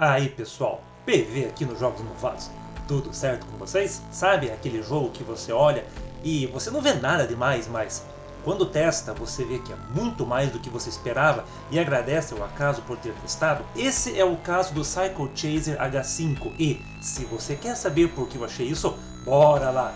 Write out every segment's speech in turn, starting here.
Aí pessoal, PV aqui nos Jogos Mofados. Tudo certo com vocês? Sabe aquele jogo que você olha e você não vê nada demais, mas quando testa você vê que é muito mais do que você esperava e agradece ao acaso por ter testado? Esse é o caso do Cycle Chaser H5 e se você quer saber por que eu achei isso, bora lá!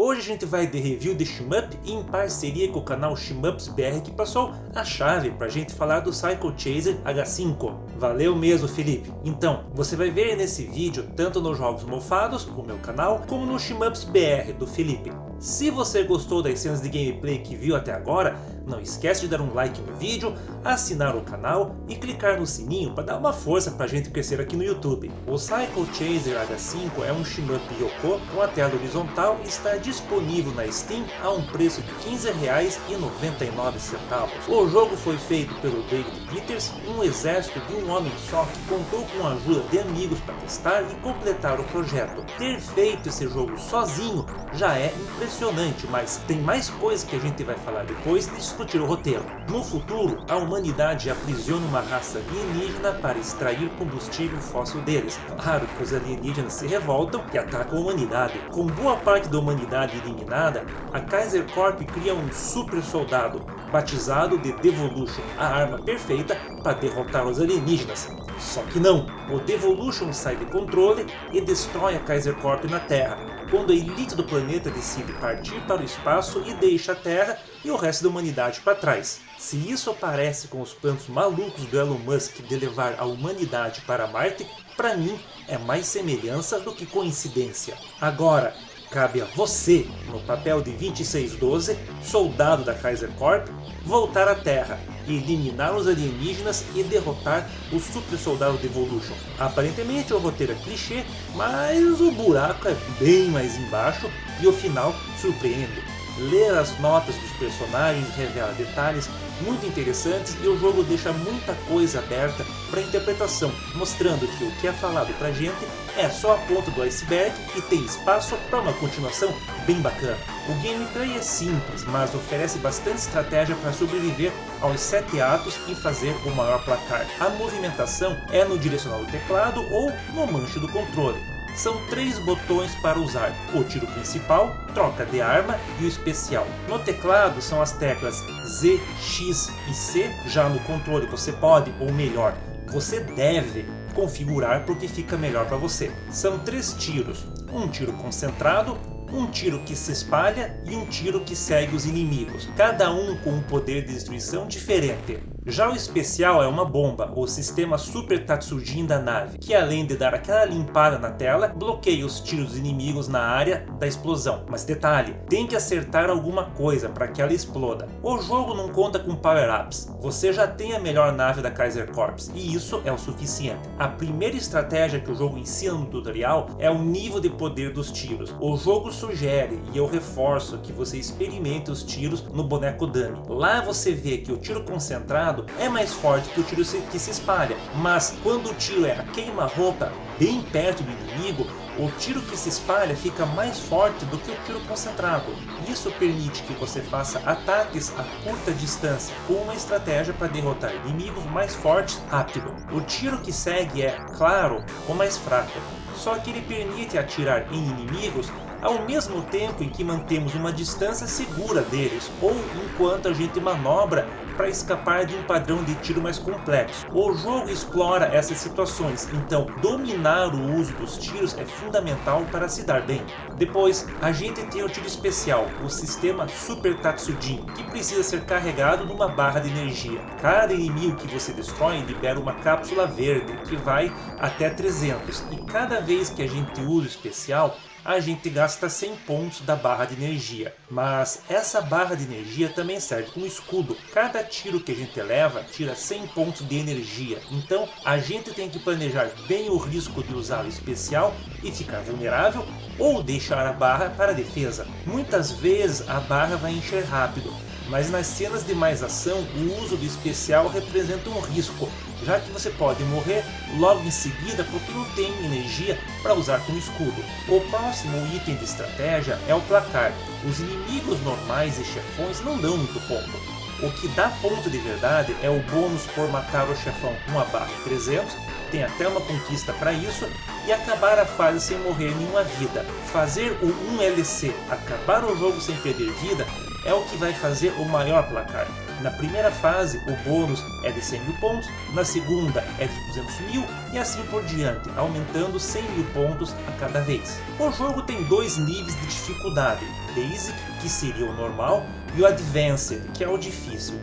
Hoje a gente vai de review de Shmup em parceria com o canal Shmups BR que passou a chave pra gente falar do Cycle Chaser H5. Valeu mesmo, Felipe! Então, você vai ver nesse vídeo tanto nos Jogos Mofados, o meu canal, como no Shmups BR do Felipe. Se você gostou das cenas de gameplay que viu até agora, não esquece de dar um like no vídeo, assinar o canal e clicar no sininho para dar uma força pra gente crescer aqui no YouTube. O Cycle Chaser H5 é um Shmup Yoko com a tela horizontal e está disponível na Steam a um preço de R$15,99. O jogo foi feito pelo David Peters, um exército de um homem só que contou com a ajuda de amigos para testar e completar o projeto. Ter feito esse jogo sozinho já é impressionante, mas tem mais coisas que a gente vai falar depois de discutir o roteiro. No futuro, a humanidade aprisiona uma raça alienígena para extrair combustível fóssil deles. Claro que os alienígenas se revoltam e atacam a humanidade. Com boa parte da humanidade eliminada, a Kaiser Corp cria um super soldado, batizado de Devolution, a arma perfeita para derrotar os alienígenas. Só que não, o Devolution sai de controle e destrói a Kaiser Corp na Terra, quando a elite do planeta decide partir para o espaço e deixa a Terra e o resto da humanidade para trás. Se isso parece com os planos malucos do Elon Musk de levar a humanidade para Marte, para mim é mais semelhança do que coincidência. Agora, cabe a você, no papel de 2612, soldado da Kaiser Corp, voltar à Terra, eliminar os alienígenas e derrotar o super soldado Devolution. Aparentemente o roteiro é clichê, mas o buraco é bem mais embaixo e o final surpreende. Ler as notas dos personagens revela detalhes muito interessantes e o jogo deixa muita coisa aberta para interpretação, mostrando que o que é falado pra gente é só a ponta do iceberg e tem espaço para uma continuação bem bacana. O gameplay é simples, mas oferece bastante estratégia para sobreviver aos 7 atos e fazer o maior placar. A movimentação é no direcional do teclado ou no manche do controle. São 3 botões para usar: o tiro principal, troca de arma e o especial. No teclado são as teclas Z, X e C, já no controle você pode, ou melhor, você deve configurar porque fica melhor para você. São 3 tiros, um tiro concentrado, um tiro que se espalha e um tiro que segue os inimigos, cada um com um poder de destruição diferente. Já o especial é uma bomba, o sistema Super Tatsujin da nave, que além de dar aquela limpada na tela, bloqueia os tiros dos inimigos na área da explosão. Mas detalhe, tem que acertar alguma coisa para que ela exploda. O jogo não conta com power-ups, você já tem a melhor nave da Kaiser Corp e isso é o suficiente. A primeira estratégia que o jogo ensina no tutorial é o nível de poder dos tiros. O jogo sugere, e eu reforço, que você experimente os tiros no boneco dummy. Lá você vê que o tiro concentrado é mais forte que o tiro que se espalha, mas quando o tiro é a queima-roupa bem perto do inimigo, o tiro que se espalha fica mais forte do que o tiro concentrado. Isso permite que você faça ataques a curta distância, com uma estratégia para derrotar inimigos mais fortes rápido. O tiro que segue é, claro, o mais fraco, só que ele permite atirar em inimigos ao mesmo tempo em que mantemos uma distância segura deles, ou enquanto a gente manobra para escapar de um padrão de tiro mais complexo. O jogo explora essas situações, então dominar o uso dos tiros é fundamental para se dar bem. Depois, a gente tem o tiro especial, o sistema Super Tatsujin, que precisa ser carregado numa barra de energia. Cada inimigo que você destrói libera uma cápsula verde, que vai até 300, e cada vez que a gente usa o especial, a gente gasta 100 pontos da barra de energia. Mas essa barra de energia também serve como escudo. Cada tiro que a gente leva tira 100 pontos de energia. Então a gente tem que planejar bem o risco de usar o especial e ficar vulnerável, ou deixar a barra para a defesa. Muitas vezes a barra vai encher rápido, mas nas cenas de mais ação o uso do especial representa um risco, já que você pode morrer logo em seguida porque não tem energia para usar como escudo. O próximo item de estratégia é o placar. Os inimigos normais e chefões não dão muito ponto. O que dá ponto de verdade é o bônus por matar o chefão com a barra 300, tem até uma conquista para isso, e acabar a fase sem morrer nenhuma vida. Fazer o 1LC, acabar o jogo sem perder vida, é o que vai fazer o maior placar. Na primeira fase o bônus é de 100 mil pontos, na segunda é de 200 mil e assim por diante, aumentando 100 mil pontos a cada vez. O jogo tem dois níveis de dificuldade, Basic, que seria o normal, e o Advanced, que é o difícil.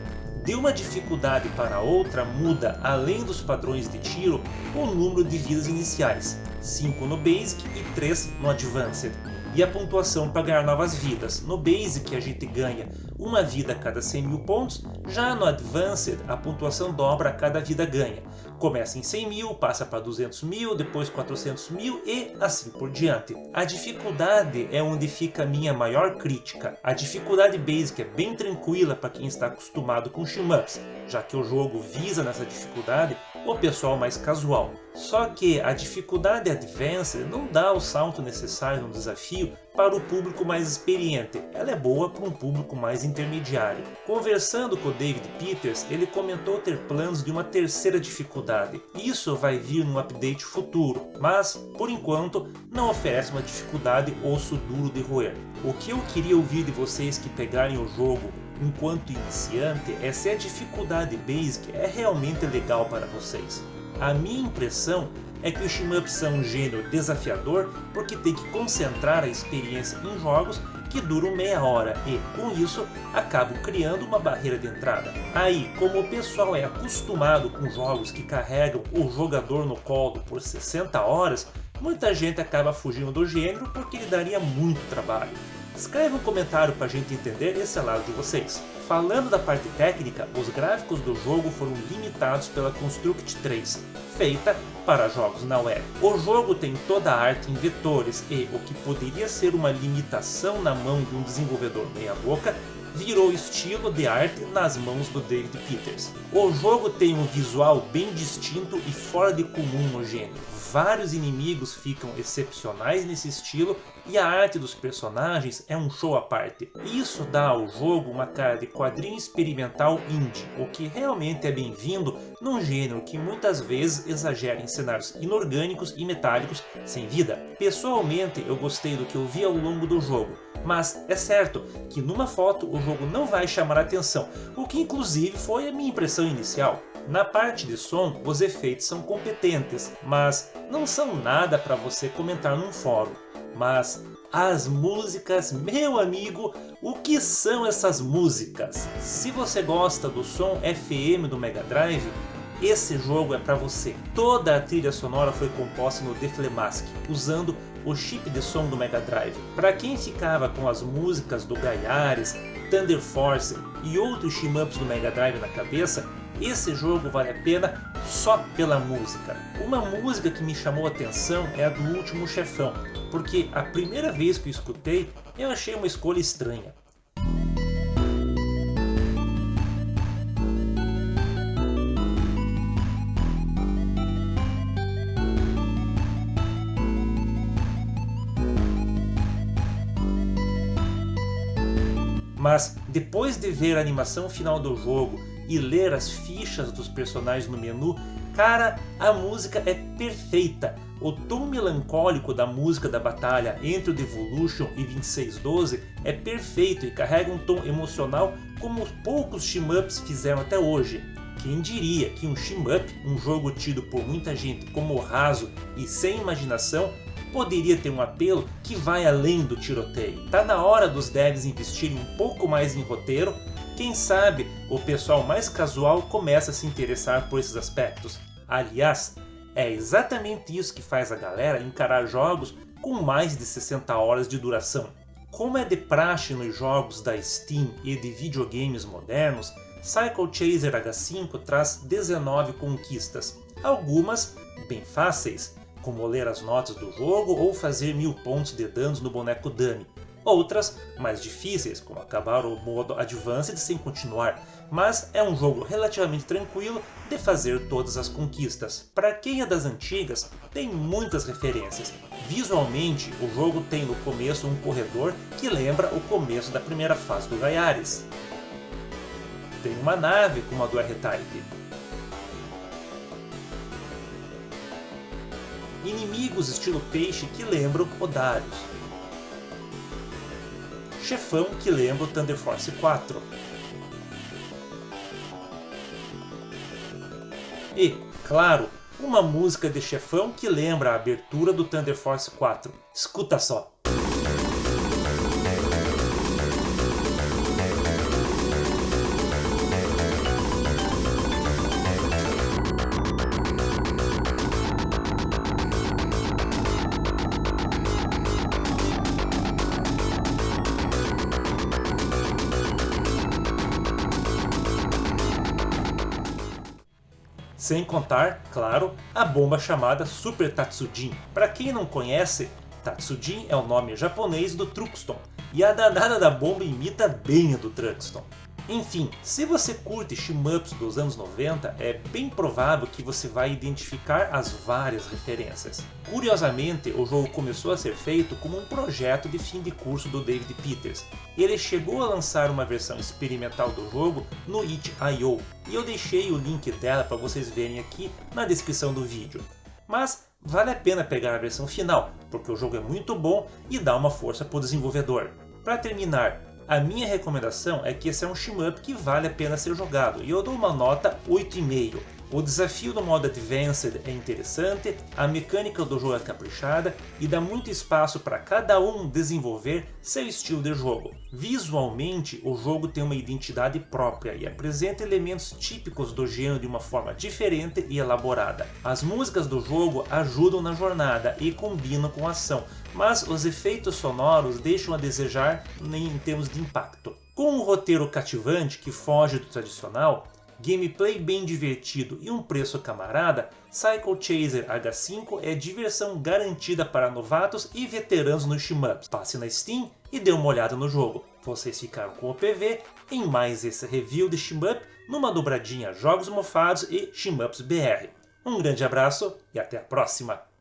De uma dificuldade para outra muda, além dos padrões de tiro, o número de vidas iniciais, 5 no Basic e 3 no Advanced. E a pontuação para ganhar novas vidas. No Basic a gente ganha uma vida a cada 100 mil pontos, já no Advanced a pontuação dobra a cada vida ganha. Começa em 100 mil, passa para 200 mil, depois 400 mil e assim por diante. A dificuldade é onde fica a minha maior crítica. A dificuldade Basic é bem tranquila para quem está acostumado com shmups, já que o jogo visa nessa dificuldade o pessoal mais casual. Só que a dificuldade Advanced não dá o salto necessário no desafio para o público mais experiente, ela é boa para um público mais intermediário. Conversando com o David Peters, ele comentou ter planos de uma terceira dificuldade. Isso vai vir num update futuro, mas por enquanto não oferece uma dificuldade osso duro de roer. O que eu queria ouvir de vocês que pegarem o jogo enquanto iniciante é se a dificuldade Basic é realmente legal para vocês. A minha impressão é que os shmups são um gênero desafiador porque tem que concentrar a experiência em jogos que duram meia hora e, com isso, acabam criando uma barreira de entrada. Aí, como o pessoal é acostumado com jogos que carregam o jogador no colo por 60 horas, muita gente acaba fugindo do gênero porque lhe daria muito trabalho. Escreve um comentário para a gente entender esse lado de vocês. Falando da parte técnica, os gráficos do jogo foram limitados pela Construct 3, feita para jogos na web. O jogo tem toda a arte em vetores e, o que poderia ser uma limitação na mão de um desenvolvedor meia-boca, virou estilo de arte nas mãos do David Peters. O jogo tem um visual bem distinto e fora de comum no gênero. Vários inimigos ficam excepcionais nesse estilo e a arte dos personagens é um show à parte. Isso dá ao jogo uma cara de quadrinho experimental indie, o que realmente é bem-vindo num gênero que muitas vezes exagera em cenários inorgânicos e metálicos sem vida. Pessoalmente eu gostei do que eu vi ao longo do jogo, mas é certo que numa foto o jogo não vai chamar a atenção, o que inclusive foi a minha impressão inicial. Na parte de som, os efeitos são competentes, mas não são nada para você comentar num fórum. Mas as músicas, meu amigo, o que são essas músicas? Se você gosta do som FM do Mega Drive, esse jogo é para você. Toda a trilha sonora foi composta no Deflemask, usando o chip de som do Mega Drive. Para quem ficava com as músicas do Gaiares, Thunder Force e outros shmups do Mega Drive na cabeça, esse jogo vale a pena só pela música. Uma música que me chamou a atenção é a do último chefão, porque a primeira vez que eu escutei, eu achei uma escolha estranha. Mas depois de ver a animação final do jogo e ler as fichas dos personagens no menu, cara, a música é perfeita. O tom melancólico da música da batalha entre o Devolution e 2612 é perfeito e carrega um tom emocional como poucos shmups fizeram até hoje. Quem diria que um shmup, um jogo tido por muita gente como raso e sem imaginação, poderia ter um apelo que vai além do tiroteio. Tá na hora dos devs investirem um pouco mais em roteiro. Quem sabe o pessoal mais casual começa a se interessar por esses aspectos. Aliás, É exatamente isso que faz a galera encarar jogos com mais de 60 horas de duração. Como é de praxe nos jogos da Steam e de videogames modernos, Cycle Chaser H5 traz 19 conquistas, algumas bem fáceis, como ler as notas do jogo ou fazer 1000 pontos de danos no boneco dummy. Outras, mais difíceis, como acabar o modo Advanced sem continuar, mas é um jogo relativamente tranquilo de fazer todas as conquistas. Para quem é das antigas, tem muitas referências. Visualmente, o jogo tem no começo um corredor que lembra o começo da primeira fase do Gaiares. Tem uma nave como a do R-Type. Inimigos estilo peixe que lembram o Darius. Chefão que lembra o Thunder Force 4. E, claro, uma música de chefão que lembra a abertura do Thunder Force 4. Escuta só! Sem contar, claro, a bomba chamada Super Tatsujin. Para quem não conhece, Tatsujin é o nome japonês do Truxton, e a danada da bomba imita bem a do Truxton. Enfim, se você curte shmups dos anos 90, é bem provável que você vai identificar as várias referências. Curiosamente, o jogo começou a ser feito como um projeto de fim de curso do David Peters. Ele chegou a lançar uma versão experimental do jogo no itch.io, e eu deixei o link dela para vocês verem aqui na descrição do vídeo. Mas vale a pena pegar a versão final, porque o jogo é muito bom e dá uma força para o desenvolvedor. Para terminar, a minha recomendação é que esse é um shmup que vale a pena ser jogado, e eu dou uma nota 8,5. O desafio do modo Advanced é interessante, a mecânica do jogo é caprichada e dá muito espaço para cada um desenvolver seu estilo de jogo. Visualmente, o jogo tem uma identidade própria e apresenta elementos típicos do gênero de uma forma diferente e elaborada. As músicas do jogo ajudam na jornada e combinam com a ação, mas os efeitos sonoros deixam a desejar em termos de impacto. Com um roteiro cativante que foge do tradicional, gameplay bem divertido e um preço camarada, Cycle Chaser H5 é diversão garantida para novatos e veteranos nos shmups. Passe na Steam e dê uma olhada no jogo. Vocês ficaram com o PV em mais esse review de shmup numa dobradinha Jogos Mofados e Shmups BR. Um grande abraço e até a próxima!